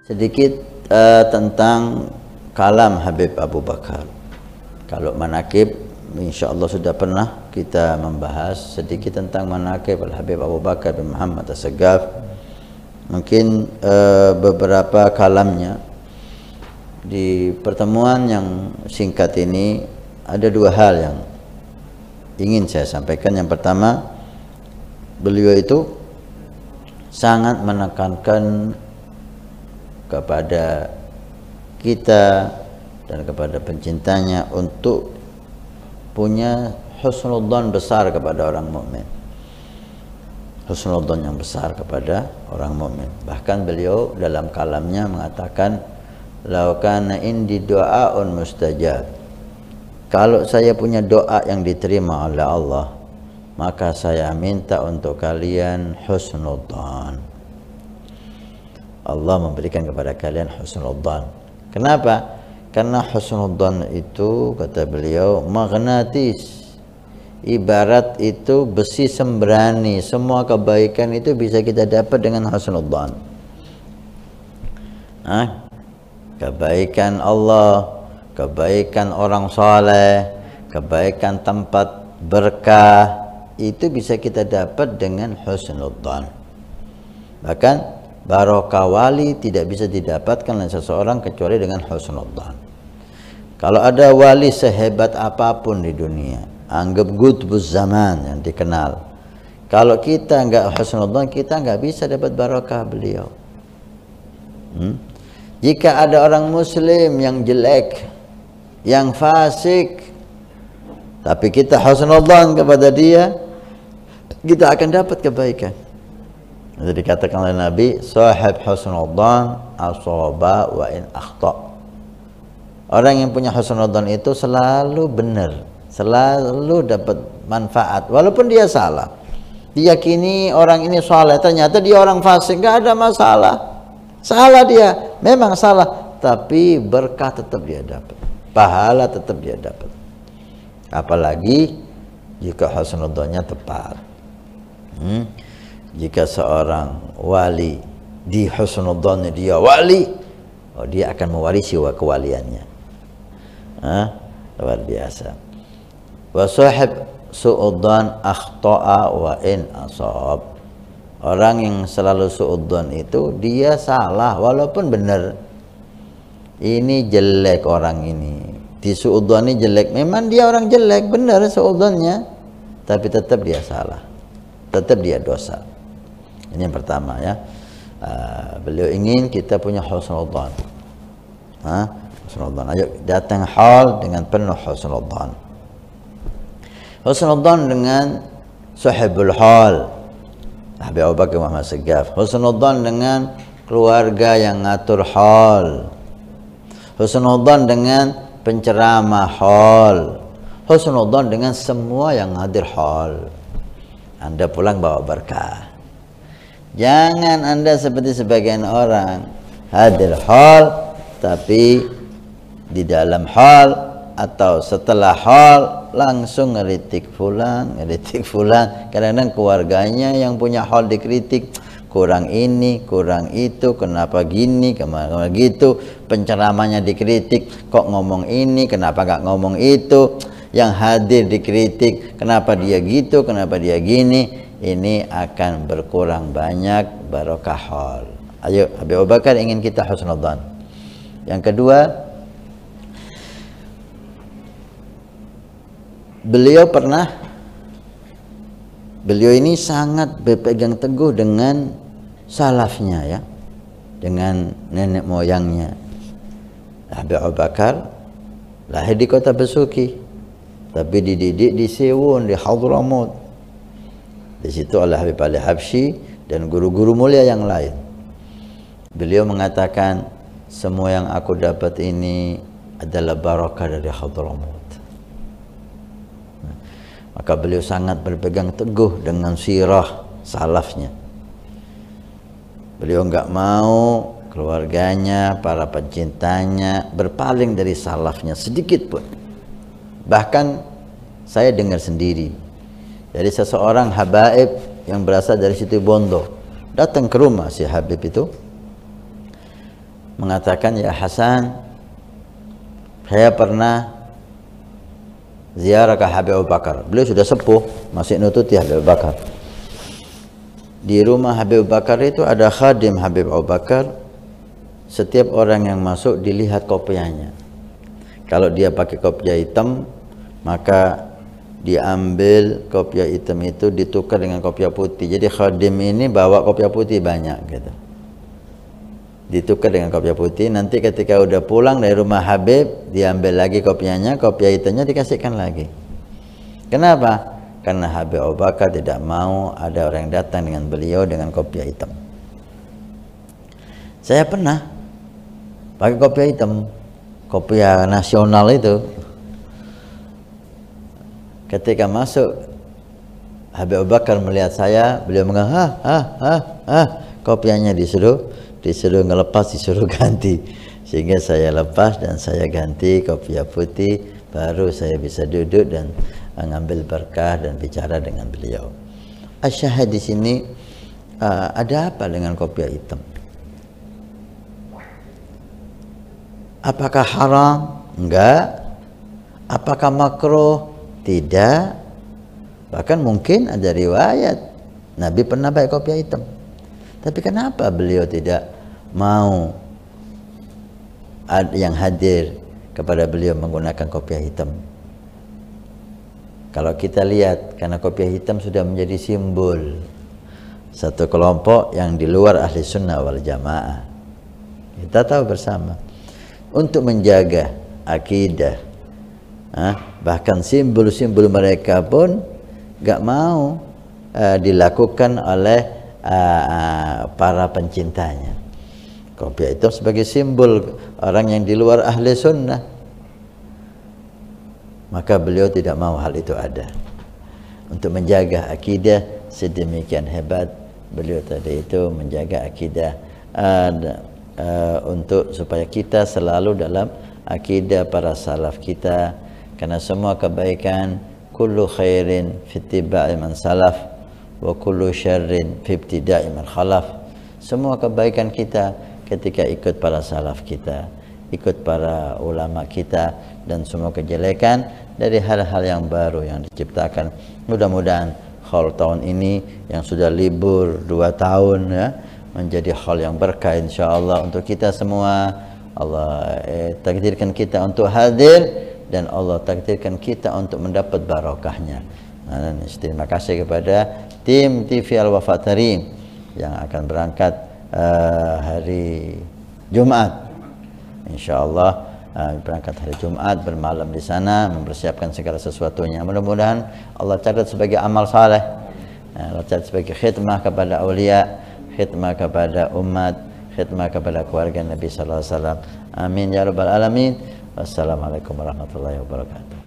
Sedikit tentang kalam Habib Abu Bakar. Kalau manakib, insya Allah sudah pernah kita membahas sedikit tentang manakib Habib Abu Bakar bin Muhammad As-Saggaf. Mungkin beberapa kalamnya. Di pertemuan yang singkat ini ada dua hal yang ingin saya sampaikan. Yang pertama, beliau itu sangat menekankan kepada kita dan kepada pencintanya untuk punya husnudzan besar kepada orang mukmin, husnudzan yang besar kepada orang mukmin. Bahkan beliau dalam kalamnya mengatakan, "Lau kana indi doaun mustajab." Kalau saya punya doa yang diterima oleh Allah, maka saya minta untuk kalian husnudzan. Allah memberikan kepada kalian husnudzan. Kenapa? Karena husnudzan itu, kata beliau, magnetis. Ibarat itu besi sembrani. Semua kebaikan itu bisa kita dapat dengan husnudzan. Kebaikan Allah, kebaikan orang soleh, kebaikan tempat berkah, itu bisa kita dapat dengan husnudzan. Bahkan barokah wali tidak bisa didapatkan oleh seseorang kecuali dengan husnudzan. Kalau ada wali sehebat apapun di dunia, anggap Qutbuz Zaman yang dikenal, kalau kita enggak husnudzan, kita enggak bisa dapat barokah beliau. Jika ada orang muslim yang jelek, yang fasik, tapi kita husnudzan kepada dia, kita akan dapat kebaikan. Jadi dikatakan oleh Nabi, sahib husnudzan asaba wa in akhta. Orang yang punya husnudzan itu selalu benar, selalu dapat manfaat walaupun dia salah. Diyakini orang ini saleh, ternyata dia orang fasik, enggak ada masalah. Salah dia, memang salah, tapi berkah tetap dia dapat, pahala tetap dia dapat. Apalagi jika husnudzannya tepat. Jika seorang wali di husnudzannya dia wali, dia akan mewarisi kewaliannya. Luar biasa. Wa sahib su'udzan akhta'a wa in asab. Orang yang selalu su'udzan itu dia salah walaupun benar. Ini jelek orang ini, di su'udzani jelek, memang dia orang jelek, benar su'udzannya, tapi tetap dia salah, tetap dia dosa. Ini yang pertama ya. Beliau ingin kita punya husnudzan. Husnudzan. Ayo datang hal dengan penuh husnudzan. Husnudzan dengan sahibul hal, Habib Abu Bakar Muhammad As-Saggaf. Husnudzan dengan keluarga yang ngatur hal. Husnudzan dengan penceramah hal. Husnudzan dengan semua yang hadir hal. Anda pulang bawa berkah. Jangan Anda seperti sebagian orang hadir hal, tapi di dalam hal atau setelah hal langsung ngeritik fulan. Kadang-kadang keluarganya yang punya hal dikritik, kurang ini, kurang itu, kenapa gini, kenapa gitu. Penceramanya dikritik, kok ngomong ini, kenapa gak ngomong itu. Yang hadir dikritik, kenapa dia gitu, kenapa dia gini. Ini akan berkurang banyak barokah hal. Ayo, Habib Abu Bakar ingin kita husnudzan. Yang kedua, beliau ini sangat berpegang teguh dengan salafnya ya, dengan nenek moyangnya. Habib Abu Bakar lahir di kota Besuki, tapi dididik di Sewon, di Hadramut. Di situ oleh Habib Ali Habsyi dan guru-guru mulia yang lain. Beliau mengatakan, semua yang aku dapat ini adalah barakah dari Hadramut. Maka beliau sangat berpegang teguh dengan sirah salafnya. Beliau enggak mau keluarganya, para pencintanya berpaling dari salafnya sedikit pun. Bahkan saya dengar sendiri dari seseorang habaib yang berasal dari situ Bondo, datang ke rumah si Habib itu, mengatakan, ya Hasan, saya pernah ziarah ke Habib Abu Bakar. Beliau sudah sepuh, masih nututi Habib Abu Bakar. Di rumah Habib Abu Bakar itu ada khadim Habib Abu Bakar. Setiap orang yang masuk dilihat kopiahnya. Kalau dia pakai kopiah hitam, maka diambil kopiah hitam itu ditukar dengan kopiah putih. Jadi khadim ini bawa kopiah putih banyak gitu. Ditukar dengan kopiah putih. Nanti ketika udah pulang dari rumah Habib, diambil lagi kopiahnya, kopiah hitamnya dikasihkan lagi. Kenapa? Karena Habib Abu Bakar tidak mau ada orang yang datang dengan beliau dengan kopiah hitam. Saya pernah pakai kopiah hitam, kopiah nasional itu. Ketika masuk, Habib Abu Bakar melihat saya, beliau mengatakan, kopiahnya disuruh ngelepas, disuruh ganti. Sehingga saya lepas dan saya ganti kopiah putih, baru saya bisa duduk dan mengambil berkah dan bicara dengan beliau. Asyahid di sini, ada apa dengan kopiah hitam? Apakah haram? Enggak. Apakah makruh? Tidak. Bahkan mungkin ada riwayat Nabi pernah pakai kopiah hitam. Tapi kenapa beliau tidak mau yang hadir kepada beliau menggunakan kopiah hitam? Kalau kita lihat, karena kopiah hitam sudah menjadi simbol satu kelompok yang di luar ahli sunnah wal jamaah. Kita tahu bersama, untuk menjaga akidah, bahkan simbol-simbol mereka pun gak mau dilakukan oleh para pencintanya. Kopiah hitam sebagai simbol orang yang di luar ahli sunnah, maka beliau tidak mau hal itu ada. Untuk menjaga akidah sedemikian hebat, beliau tadi itu menjaga akidah untuk supaya kita selalu dalam akidah para salaf kita, karena semua kebaikan, kullu khairin fi ittiba'i man salaf wa kullu syarrin fi ibtida'i man khalaf. Semua kebaikan kita ketika ikut para salaf kita, ikut para ulama kita, dan semua kejelekan dari hal-hal yang baru yang diciptakan. Mudah-mudahan haul tahun ini yang sudah libur 2 tahun ya, menjadi hal yang berkah insyaallah untuk kita semua. Allah takdirkan kita untuk hadir, dan Allah takdirkan kita untuk mendapat barokahnya. Dan terima kasih kepada tim TV Al-Wafa Tarim yang akan berangkat hari Jumat. Insyaallah berangkat hari Jumat, bermalam di sana, mempersiapkan segala sesuatunya. Mudah-mudahan Allah catat sebagai amal saleh, Allah catat sebagai khidmah kepada aulia, khidmah kepada umat, khidmah kepada keluarga Nabi sallallahu alaihi wasallam. Amin ya rabbal alamin. Wassalamualaikum warahmatullahi wabarakatuh.